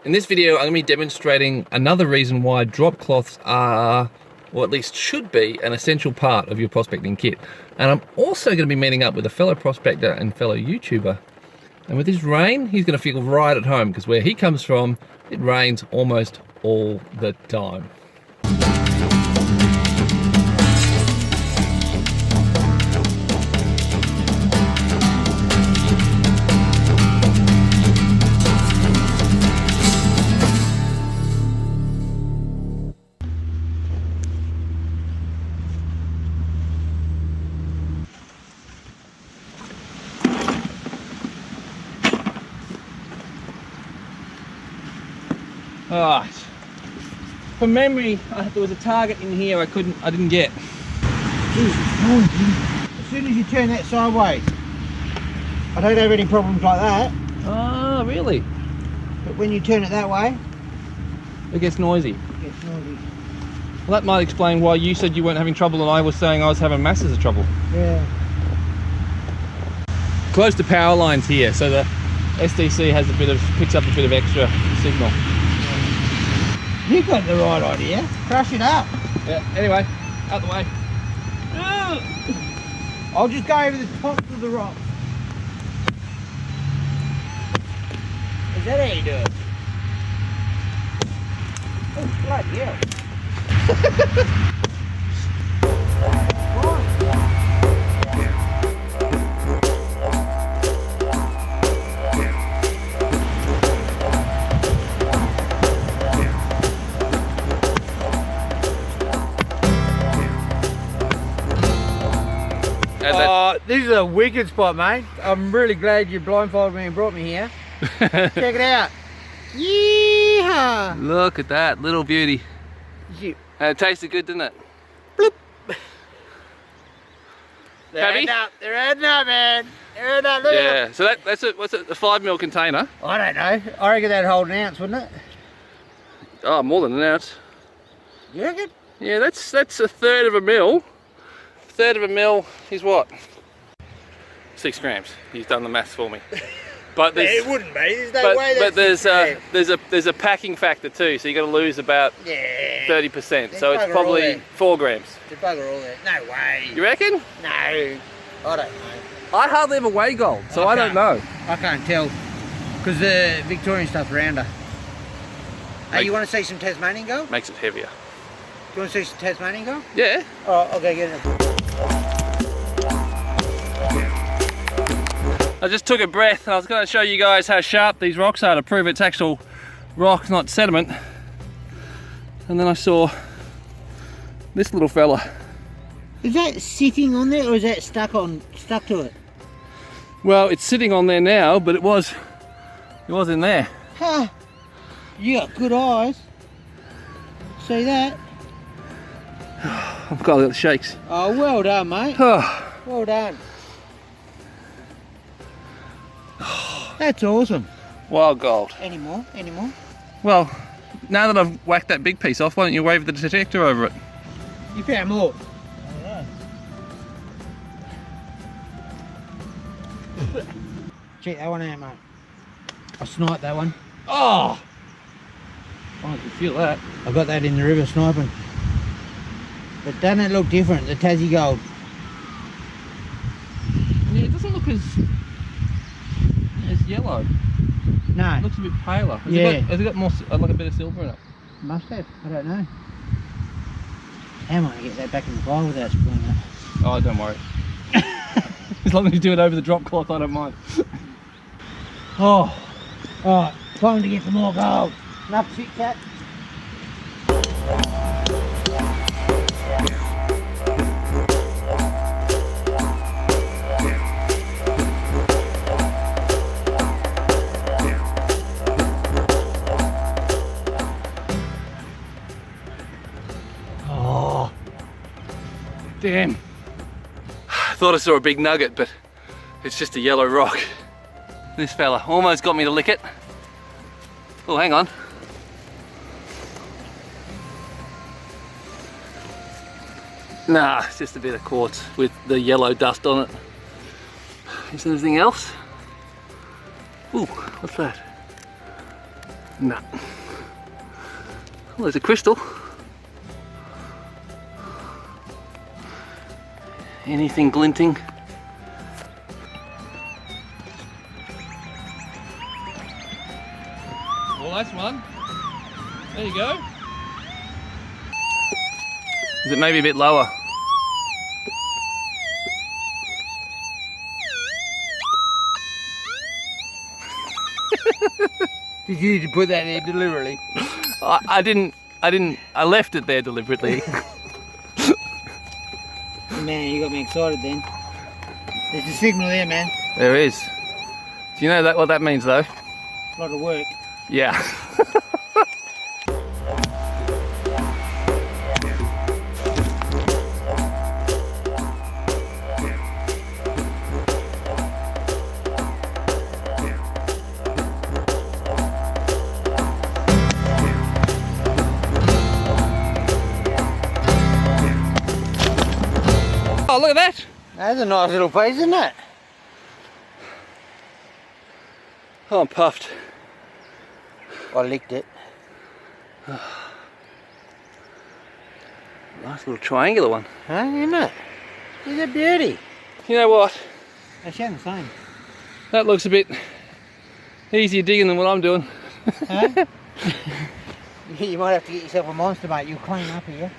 In this video, I'm going to be demonstrating another reason why drop cloths are, or at least should be, an essential part of your prospecting kit. And I'm also going to be meeting up with a fellow prospector and fellow YouTuber. And with this rain, he's going to feel right at home, because where he comes from, it rains almost all the time. Alright, from memory, there was a target in here I didn't get. Jesus, as soon as you turn that sideways, I don't have any problems like that. Oh, really? But when you turn it that way, it gets noisy. it gets noisy. Well, that might explain why you said you weren't having trouble and I was saying I was having masses of trouble. Yeah. Close to power lines here, so the SDC has picks up a bit of extra signal. You got the right idea. Crush it up. Yeah, anyway, out the way. I'll just go over the tops of the rocks. Is that how you do it? Oh, bloody hell. This is a wicked spot, mate. I'm really glad you blindfolded me and brought me here. Check it out. Yeehaw! Look at that little beauty. You. And it tasted good, didn't it? Bloop. They're Happy? adding up. They're adding up, man. They're adding up. Look Yeah. up. So that's it. What's it? A 5 ml container? I don't know. I reckon that'd hold an ounce, wouldn't it? Oh, more than an ounce. You reckon? Yeah, that's a third of a mil. A third of a mil is what? 6 grams. He's done the maths for me. But Yeah, there's, it wouldn't be. There's no way but that's there's a packing factor too. So you got to lose about 30%. So it's bugger all probably there. 4 grams. To bugger all that. No way. You reckon? No. I don't know. I hardly ever weigh gold, so I don't know. I can't tell. Because the Victorian stuff's rounder. Hey, you want to see some Tasmanian gold? Makes it heavier. Do you want to see some Tasmanian gold? Yeah. Oh, I'll go get it. I just took a breath and I was going to show you guys how sharp these rocks are to prove it's actual rock, not sediment. And then I saw this little fella. Is that sitting on there or is that stuck to it? Well, it's sitting on there now, but it was in there. Huh. You got good eyes. See that? I've got the shakes. Oh, well done, mate. Well done. That's awesome. Wild gold. Any more? Any more? Well, now that I've whacked that big piece off, why don't you wave the detector over it? You found more? Check that one out, mate. I sniped that one. Oh! I can feel that. I got that in the river sniping. But doesn't it look different, the Tassie gold? Yeah, it doesn't look as yellow. No. It looks a bit paler. Has it got more, like a bit of silver in it? Must have. I don't know. How am I going to get that back in the fire without spilling it? Oh, don't worry. As long as you do it over the drop cloth, I don't mind. Oh. Alright, time to get some more gold. Enough chit chat. Damn. I thought I saw a big nugget, but it's just a yellow rock. This fella almost got me to lick it. Oh, hang on. Nah, it's just a bit of quartz with the yellow dust on it. Is there anything else? Ooh, what's that? No. Well, there's a crystal. Anything glinting? Well, that's one. There you go. Is it maybe a bit lower? Did you put that there deliberately? I didn't. I left it there deliberately. Man, you got me excited then. There's a signal there, man. There is. Do you know that what that means though? A lot of work. Yeah. Oh, look at that! That's a nice little piece, isn't it? Oh, I'm puffed. I licked it. Nice little triangular one. Huh, isn't it? It's a beauty. You know what? They sound the same. That looks a bit easier digging than what I'm doing. Huh? You might have to get yourself a monster, mate. You'll clean up here.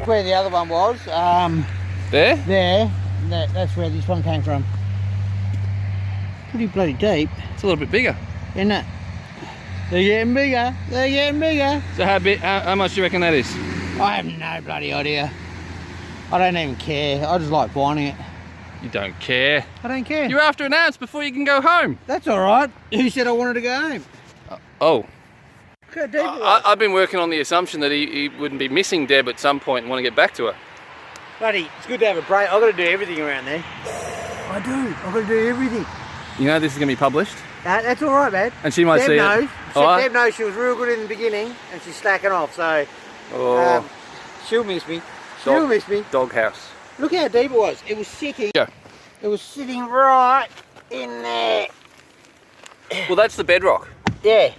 Where the other one was, There? that's where this one came from. Pretty bloody deep, It's a little bit bigger. isn't it? They're getting bigger, they're getting bigger. So how much do you reckon that is? I have no bloody idea. I don't even care, I just like finding it. You don't care. I don't care. You're after an ounce before you can go home. That's alright. Who said I wanted to go home? Oh. Look how deep it was. I've been working on the assumption that he wouldn't be missing Deb at some point and want to get back to her. Bloody, it's good to have a break. I've got to do everything around there. I do. I've got to do everything. You know this is going to be published? That's alright, man. And she might Deb see knows. it. Alright. Deb knows she was real good in the beginning and she's slacking off, so Oh. she'll miss me. She'll miss me. Doghouse. Look how deep it was. It was sitting. Yeah. It was sitting right in there. Well, that's the bedrock. Yeah.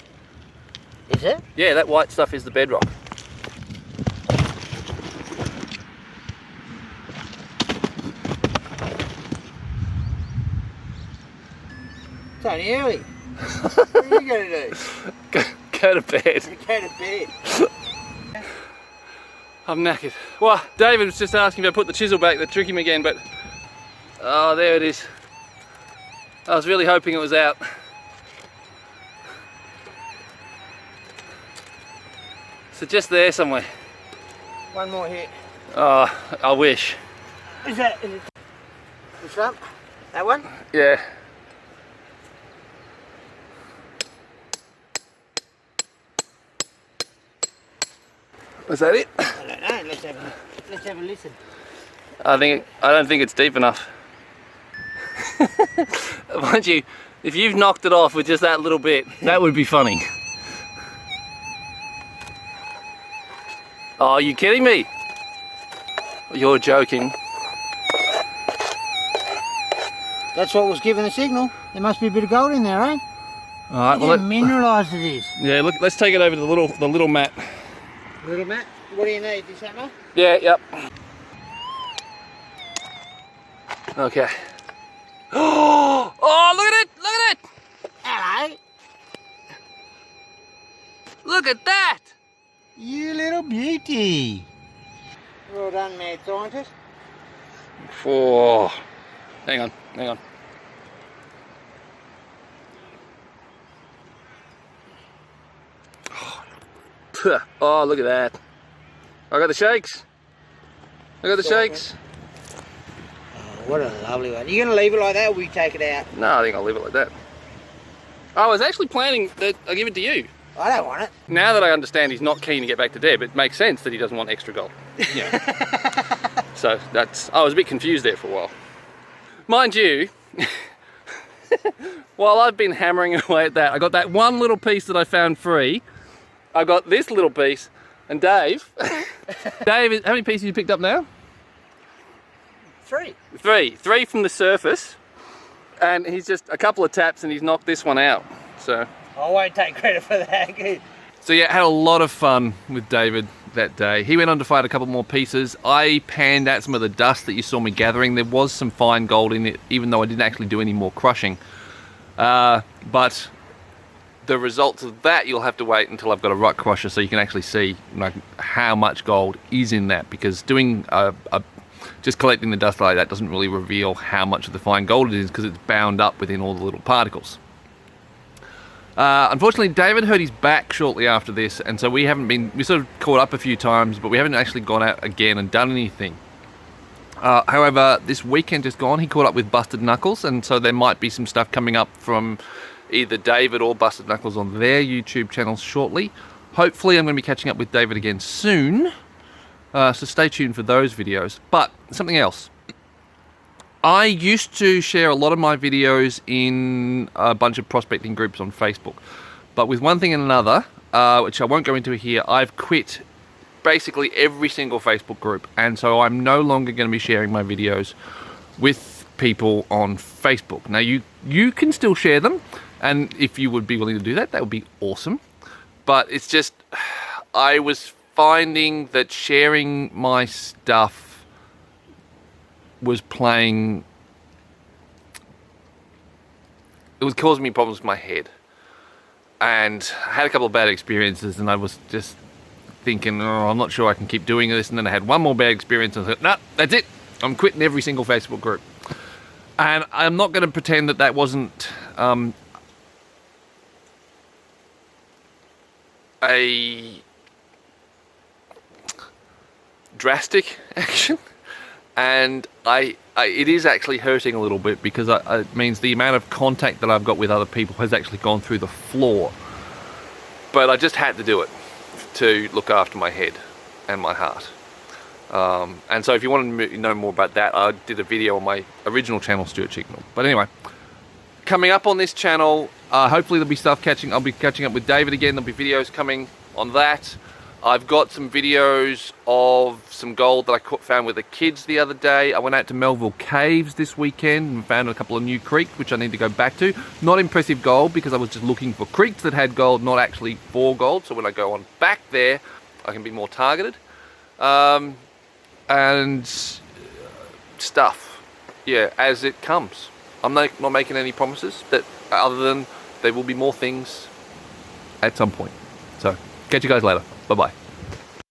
Is it? Yeah, that white stuff is the bedrock. It's only early. What are you going to do? Go to bed. Go to bed. I'm knackered. Well, David was just asking if I put the chisel back to trick him again, but oh, there it is. I was really hoping it was out. So just there somewhere. One more hit. Oh, I wish. Is it? Which one? That one? Yeah. Was that it? I don't know. Let's have a listen. I don't think it's deep enough. Mind you, if you've knocked it off with just that little bit, that would be funny. Oh, are you kidding me? You're joking. That's what was giving the signal. There must be a bit of gold in there, eh? All right. Look how mineralised it is. Yeah. Look. Let's take it over to the little mat. Little Matt, what do you need? This hammer? Yeah. Yep. Okay. Oh! Look at it! Look at it! Hello. Look at that! You little beauty. Well done, mad scientist. Oh. Hang on. Hang on. Oh, look at that. I got the shakes. I got the shakes. Oh, what a lovely one. Are you going to leave it like that or will you take it out? No, I think I'll leave it like that. I was actually planning that I'll give it to you. I don't want it. Now that I understand he's not keen to get back to Deb, it makes sense that he doesn't want extra gold. Yeah. So that's, I was a bit confused there for a while. Mind you, while I've been hammering away at that, I got that one little piece that I found free. I got this little piece, and Dave, Dave, how many pieces you picked up now? 3. Three from the surface, and he's just a couple of taps and he's knocked this one out. So I won't take credit for that. So yeah, had a lot of fun with David that day. He went on to find a couple more pieces. I panned out some of the dust that you saw me gathering. There was some fine gold in it, even though I didn't actually do any more crushing. But the results of that, you'll have to wait until I've got a rut crusher so you can actually see like how much gold is in that, because doing just collecting the dust like that doesn't really reveal how much of the fine gold it is, because it's bound up within all the little particles. Unfortunately, David hurt his back shortly after this, and so we sort of caught up a few times, but we haven't actually gone out again and done anything. However, this weekend just gone, he caught up with Busted Knuckles, and so there might be some stuff coming up from either David or Busted Knuckles on their YouTube channels shortly. Hopefully I'm going to be catching up with David again soon, so stay tuned for those videos. But something else. I used to share a lot of my videos in a bunch of prospecting groups on Facebook, but with one thing and another, which I won't go into here, I've quit basically every single Facebook group, and so I'm no longer going to be sharing my videos with people on Facebook. Now you can still share them, and if you would be willing to do that, that would be awesome. But it's just, I was finding that sharing my stuff was playing, it was causing me problems with my head, and I had a couple of bad experiences, and I was just thinking, oh, I'm not sure I can keep doing this. And then I had one more bad experience, and I thought, nah, that's it, I'm quitting every single Facebook group. And I'm not going to pretend that that wasn't a drastic action. And it is actually hurting a little bit, because it means the amount of contact that I've got with other people has actually gone through the floor. But I just had to do it to look after my head and my heart. And so if you want to know more about that, I did a video on my original channel, 𝗬𝗃𝗵𝗏. But anyway, coming up on this channel, hopefully there'll be stuff I'll be catching up with David again. There'll be videos coming on that. I've got some videos of some gold that I found with the kids the other day. I went out to Melville Caves this weekend and found a couple of new creeks, which I need to go back to. Not impressive gold, because I was just looking for creeks that had gold, not actually for gold. So when I go on back there, I can be more targeted. And stuff, yeah, as it comes. I'm not making any promises, that other than there will be more things at some point. So catch you guys later. Bye-bye.